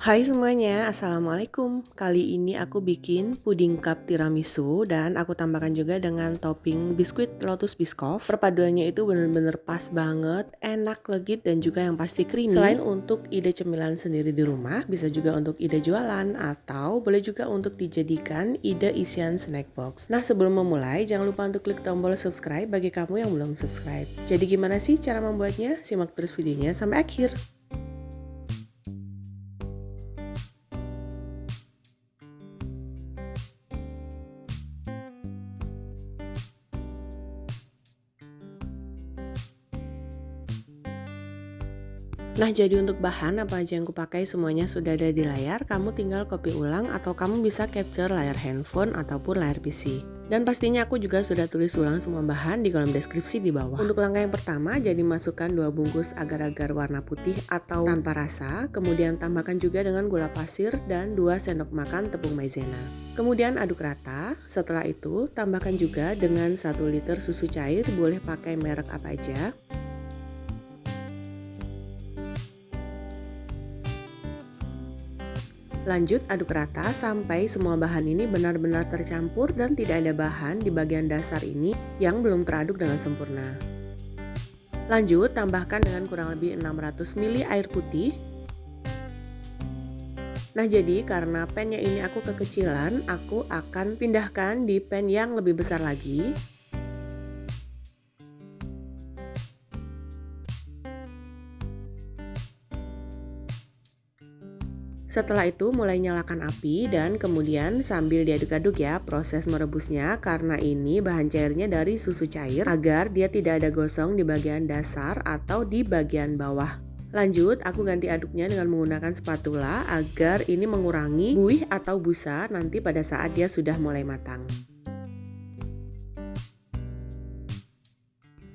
Hai semuanya, Assalamualaikum. Kali ini aku bikin puding cup tiramisu dan aku tambahkan juga dengan topping biskuit Lotus Biscoff. Perpaduannya itu bener-bener pas banget, enak, legit, dan juga yang pasti creamy. Selain untuk ide cemilan sendiri di rumah, bisa juga untuk ide jualan atau boleh juga untuk dijadikan ide isian snack box. Nah, sebelum memulai, jangan lupa untuk klik tombol subscribe bagi kamu yang belum subscribe. Jadi gimana sih cara membuatnya? Simak terus videonya sampai akhir. Nah, jadi untuk bahan apa aja yang kupakai semuanya sudah ada di layar, kamu tinggal copy ulang atau kamu bisa capture layar handphone ataupun layar PC. Dan pastinya aku juga sudah tulis ulang semua bahan di kolom deskripsi di bawah. Untuk langkah yang pertama, jadi masukkan 2 bungkus agar-agar warna putih atau tanpa rasa, kemudian tambahkan juga dengan gula pasir dan 2 sendok makan tepung maizena. Kemudian aduk rata, setelah itu tambahkan juga dengan 1 liter susu cair, boleh pakai merek apa aja. Lanjut aduk rata sampai semua bahan ini benar-benar tercampur dan tidak ada bahan di bagian dasar ini yang belum teraduk dengan sempurna. Lanjut tambahkan dengan kurang lebih 600 ml air putih. Nah, jadi karena pannya ini aku kekecilan, aku akan pindahkan di pan yang lebih besar lagi. Setelah itu mulai nyalakan api dan kemudian sambil diaduk-aduk ya proses merebusnya, karena ini bahan cairnya dari susu cair agar dia tidak ada gosong di bagian dasar atau di bagian bawah. Lanjut aku ganti aduknya dengan menggunakan spatula agar ini mengurangi buih atau busa nanti pada saat dia sudah mulai matang.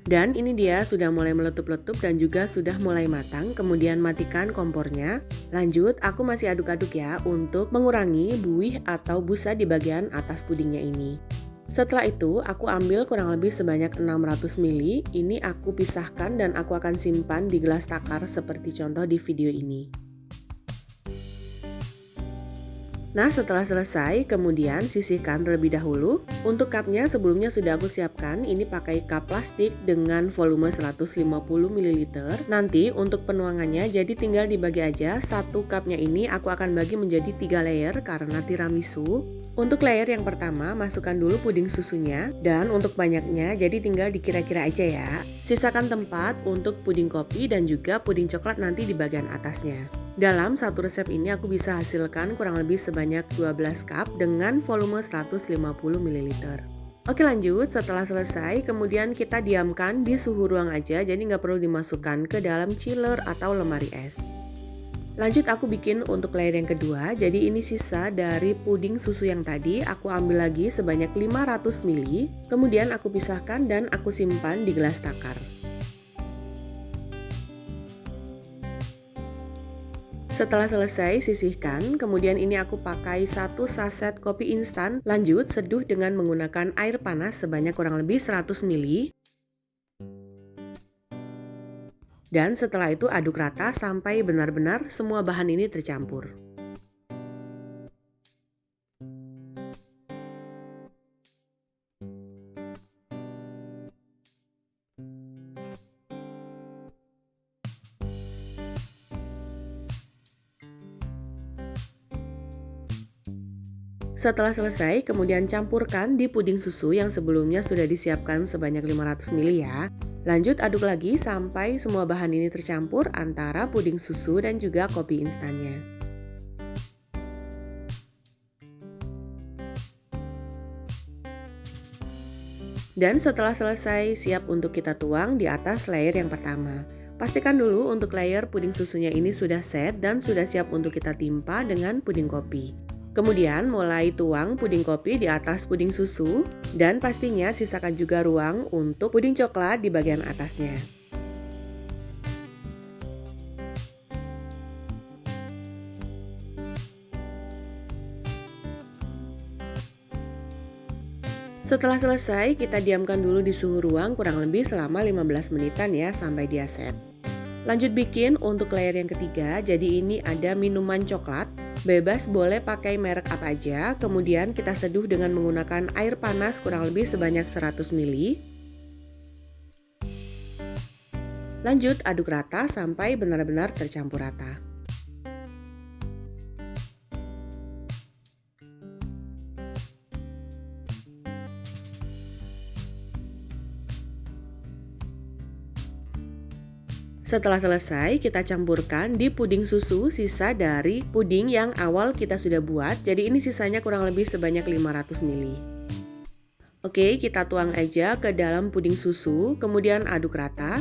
Dan ini dia sudah mulai meletup-letup dan juga sudah mulai matang. Kemudian matikan kompornya. Lanjut aku masih aduk-aduk ya untuk mengurangi buih atau busa di bagian atas pudingnya ini. Setelah itu aku ambil kurang lebih sebanyak 600 ml. Ini aku pisahkan dan aku akan simpan di gelas takar seperti contoh di video ini. Nah, setelah selesai, kemudian sisihkan terlebih dahulu. Untuk cupnya sebelumnya sudah aku siapkan, ini pakai cup plastik dengan volume 150 ml. Nanti untuk penuangannya jadi tinggal dibagi aja, satu cupnya ini aku akan bagi menjadi 3 layer karena tiramisu. Untuk layer yang pertama, masukkan dulu puding susunya, dan untuk banyaknya jadi tinggal dikira-kira aja ya. Sisakan tempat untuk puding kopi dan juga puding coklat nanti di bagian atasnya. Dalam satu resep ini aku bisa hasilkan kurang lebih sebanyak 12 cup dengan volume 150 ml. Oke, lanjut, setelah selesai kemudian kita diamkan di suhu ruang aja, jadi nggak perlu dimasukkan ke dalam chiller atau lemari es. Lanjut aku bikin untuk layer yang kedua, jadi ini sisa dari puding susu yang tadi, aku ambil lagi sebanyak 500 ml, kemudian aku pisahkan dan aku simpan di gelas takar. Setelah selesai, sisihkan, kemudian ini aku pakai 1 saset kopi instan, lanjut seduh dengan menggunakan air panas sebanyak kurang lebih 100 ml. Dan setelah itu aduk rata sampai benar-benar semua bahan ini tercampur. Setelah selesai, kemudian campurkan di puding susu yang sebelumnya sudah disiapkan sebanyak 500 ml ya. Lanjut aduk lagi sampai semua bahan ini tercampur antara puding susu dan juga kopi instannya. Dan setelah selesai, siap untuk kita tuang di atas layer yang pertama. Pastikan dulu untuk layer puding susunya ini sudah set dan sudah siap untuk kita timpa dengan puding kopi. Kemudian mulai tuang puding kopi di atas puding susu dan pastinya sisakan juga ruang untuk puding coklat di bagian atasnya. Setelah selesai, kita diamkan dulu di suhu ruang kurang lebih selama 15 menitan ya sampai dia set. Lanjut bikin untuk layer yang ketiga, jadi ini ada minuman coklat. Bebas boleh pakai merek apa aja, kemudian kita seduh dengan menggunakan air panas kurang lebih sebanyak 100 ml. Lanjut aduk rata sampai benar-benar tercampur rata. Setelah selesai, kita campurkan di puding susu sisa dari puding yang awal kita sudah buat. Jadi ini sisanya kurang lebih sebanyak 500 ml. Oke, kita tuang aja ke dalam puding susu, kemudian aduk rata.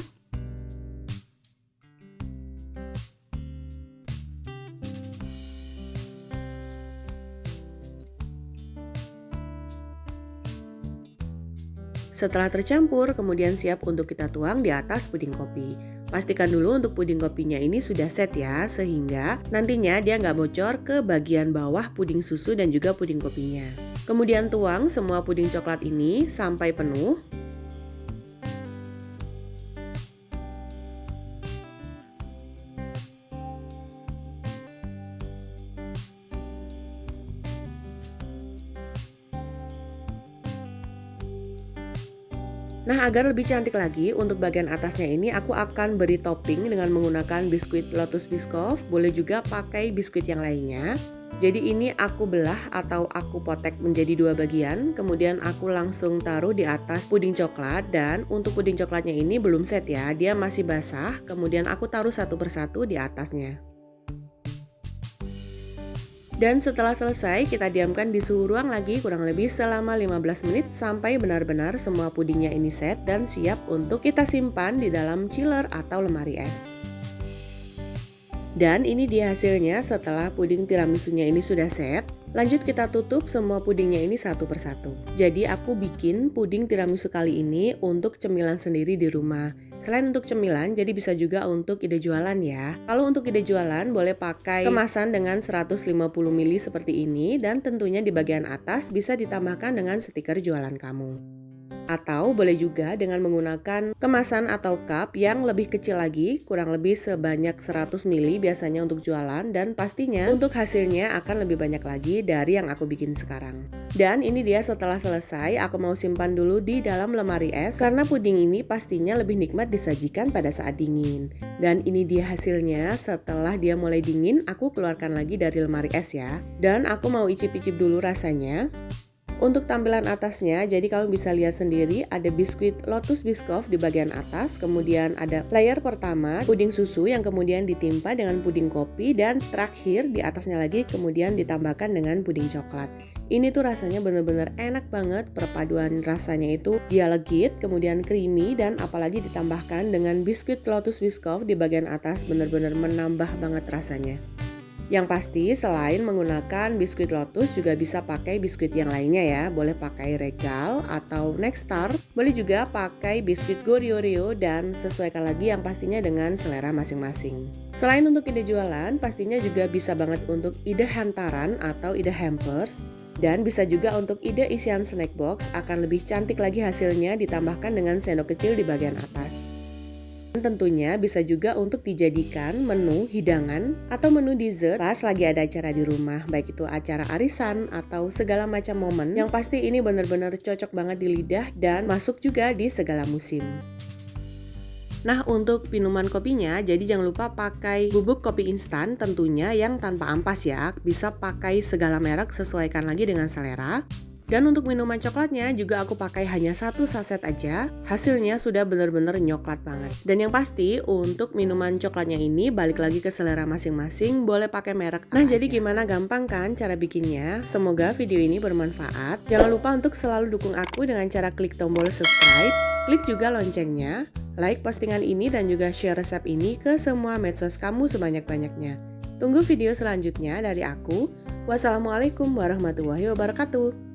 Setelah tercampur, kemudian siap untuk kita tuang di atas puding kopi. Pastikan dulu untuk puding kopinya ini sudah set ya, sehingga nantinya dia nggak bocor ke bagian bawah puding susu dan juga puding kopinya. Kemudian tuang semua puding coklat ini sampai penuh. Nah, agar lebih cantik lagi, untuk bagian atasnya ini aku akan beri topping dengan menggunakan biskuit Lotus Biscoff, boleh juga pakai biskuit yang lainnya. Jadi ini aku belah atau aku potek menjadi dua bagian, kemudian aku langsung taruh di atas puding coklat, dan untuk puding coklatnya ini belum set ya, dia masih basah, kemudian aku taruh satu persatu di atasnya. Dan setelah selesai, kita diamkan di suhu ruang lagi kurang lebih selama 15 menit sampai benar-benar semua pudingnya ini set dan siap untuk kita simpan di dalam chiller atau lemari es. Dan ini dia hasilnya setelah puding tiramisunya ini sudah set. Lanjut kita tutup semua pudingnya ini satu persatu. Jadi aku bikin puding tiramisu kali ini untuk cemilan sendiri di rumah. Selain untuk cemilan, jadi bisa juga untuk ide jualan ya. Kalau untuk ide jualan boleh pakai kemasan dengan 150 ml seperti ini, dan tentunya di bagian atas bisa ditambahkan dengan stiker jualan kamu. Atau boleh juga dengan menggunakan kemasan atau cup yang lebih kecil lagi, kurang lebih sebanyak 100 ml biasanya untuk jualan, dan pastinya untuk hasilnya akan lebih banyak lagi dari yang aku bikin sekarang. Dan ini dia setelah selesai, aku mau simpan dulu di dalam lemari es karena puding ini pastinya lebih nikmat disajikan pada saat dingin. Dan ini dia hasilnya setelah dia mulai dingin, aku keluarkan lagi dari lemari es ya. Dan aku mau icip-icip dulu rasanya. Untuk tampilan atasnya, jadi kamu bisa lihat sendiri ada biskuit Lotus Biscoff di bagian atas, kemudian ada layer pertama puding susu yang kemudian ditimpa dengan puding kopi, dan terakhir di atasnya lagi kemudian ditambahkan dengan puding coklat. Ini tuh rasanya bener-bener enak banget, perpaduan rasanya itu dia legit, kemudian creamy, dan apalagi ditambahkan dengan biskuit Lotus Biscoff di bagian atas bener-bener menambah banget rasanya. Yang pasti selain menggunakan biskuit Lotus juga bisa pakai biskuit yang lainnya ya. Boleh pakai Regal atau Nexstar, boleh juga pakai biskuit Oreo, dan sesuaikan lagi yang pastinya dengan selera masing-masing. Selain untuk ide jualan, pastinya juga bisa banget untuk ide hantaran atau ide hampers. Dan bisa juga untuk ide isian snack box, akan lebih cantik lagi hasilnya ditambahkan dengan sendok kecil di bagian atas. Tentunya bisa juga untuk dijadikan menu hidangan atau menu dessert pas lagi ada acara di rumah, baik itu acara arisan atau segala macam momen. Yang pasti ini benar-benar cocok banget di lidah dan masuk juga di segala musim. Nah, untuk minuman kopinya, jadi jangan lupa pakai bubuk kopi instan tentunya yang tanpa ampas ya. Bisa pakai segala merek, sesuaikan lagi dengan selera. Dan untuk minuman coklatnya juga aku pakai hanya satu saset aja. Hasilnya sudah benar-benar nyoklat banget. Dan yang pasti untuk minuman coklatnya ini balik lagi ke selera masing-masing, boleh pakai merek apa aja. Jadi gimana, gampang kan cara bikinnya? Semoga video ini bermanfaat. Jangan lupa untuk selalu dukung aku dengan cara klik tombol subscribe, klik juga loncengnya, like postingan ini, dan juga share resep ini ke semua medsos kamu sebanyak-banyaknya. Tunggu video selanjutnya dari aku. Wassalamualaikum warahmatullahi wabarakatuh.